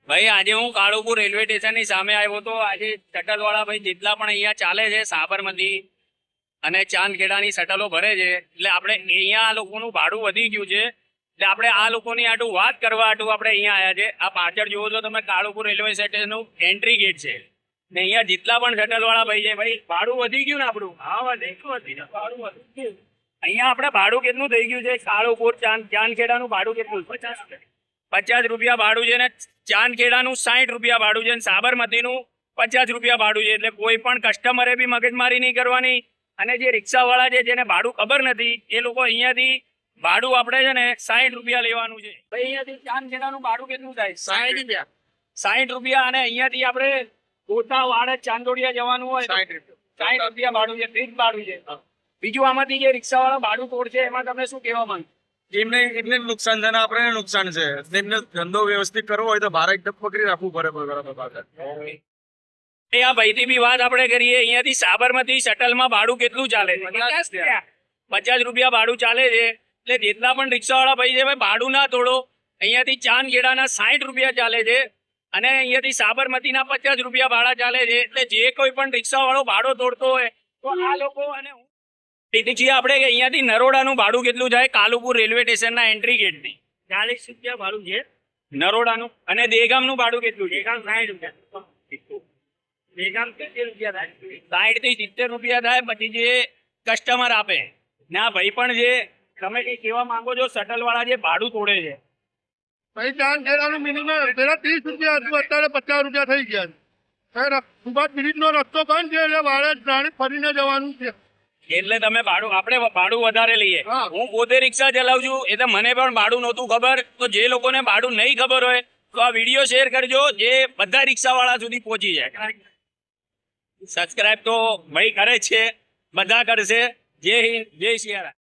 ભાઈ આજે હું કાળુપુર રેલવે સ્ટેશનની સામે આવ્યો તો આજે શટલ વાળા ભાઈ જેટલા પણ અહીંયા ચાલે છે સાબરમતી અને ચાંદખેડાની શટલો ભરે છે એટલે આપણે અહીંયા આ લોકોનું ભાડું વધી ગયું છે એટલે આપણે આ લોકોની આટું વાત કરવા આટું આપણે અહીંયા આવ્યા છે. આ પાછળ જુઓ છો તમે કાળુપુર રેલવે સ્ટેશનનું એન્ટ્રી ગેટ છે ને અહીંયા જેટલા પણ શટલ વાળા ભાઈ છે ભાઈ ભાડું વધી ગયું ને આપણું. હા ભાડું વધી ગયું. અહીંયા આપણે ભાડું કેટલું થઈ ગયું છે કાળુપુર ચાંદખેડાનું ભાડું કેટલું 50 રૂપિયા ભાડું છે ને ચાંદખેડાનું 60 રૂપિયા ભાડું છે ને સાબરમતીનું 50 રૂપિયા ભાડું છે. એટલે કોઈ પણ કસ્ટમરે બી મગજમારી નહીં કરવાની. અને જે રિક્ષાવાળા છે જેને ભાડું ખબર નથી એ લોકો અહીંયાથી ભાડું આપણે છે ને 60 રૂપિયા લેવાનું છે. ભાઈ અહીંયાથી ચાંદખેડાનું ભાડું કેટલું થાય? 60 રૂપિયા. અને અહીંયાથી આપણે ગોતા વાડજ ચાંદોડિયા જવાનું હોય 60 રૂપિયા ભાડું છે, ફિક્સ ભાડું છે. બીજું આમાંથી જે રિક્ષાવાળા ભાડું તોડશે એમાં તમે શું કહેવા માંગો? એમને એટલે નુકસાન છે ને આપણે નુકસાન છે. એમને ધંધો વ્યવસ્થિત કરવો હોય તો ભાડા એકદમ પકડી રાખવું પડે બરાબર. આ ભાઈથી બી વાત આપણે કરીએ. અહીંયાથી સાબરમતી શટલમાં ભાડું કેટલું ચાલે છે? 50 રૂપિયા ભાડું ચાલે છે. એટલે જેટલા પણ રિક્ષાવાળા ભાઈ છે ભાઈ ભાડું ના તોડો. અહીંયાથી ચાંદખેડાના 60 રૂપિયા ચાલે છે અને અહીંયાથી સાબરમતીના 50 રૂપિયા ભાડા ચાલે છે. એટલે જે કોઈ પણ રિક્ષાવાળો ભાડો તોડતો હોય તો આ લોકો અને ટીટીસી આપણે અહીંયાથી નરોડાનું ભાડું કેટલું થાય કાલુપુર રેલવે સ્ટેશનના એન્ટ્રી ગેટની? 40 રૂપિયા ભાડું છે નરોડાનું. અને દેગામનું ભાડું કેટલું છે? 60 રૂપિયા. દેગામ 70 રૂપિયા થાય. 60 થી 70 રૂપિયા થાય. પછી જે કસ્ટમર આપે ને આ ભાઈ પણ જે તમે કઈ કહેવા માંગો છો શટલ વાળા જે ભાડું તોડે છે? ભાઈ ચાંદખેડાનું મિનિમમ પેલા 30 રૂપિયા હતું, અત્યારે 50 રૂપિયા થઈ ગયા છે. સુભાષ બ્રિજનો રસ્તો બંધ છે એટલે વાળા પ્રાણી ફરીને જવાનું છે. એટલે તમે ભાડું આપણે ભાડું વધારે લઈએ. હા. હું પોતે રિક્ષા ચલાવું છું એટલે મને પણ ભાડું નહોતું ખબર. તો જે લોકોને ભાડું નહીં ખબર હોય તો આ વિડીયો શેર કરજો જે બધા રિક્ષાવાળા સુધી પહોંચી જાય. સબસ્ક્રાઇબ તો ભાઈ કરે છે, બધા કરશે. જય હિન્દ, જય સિયારામ.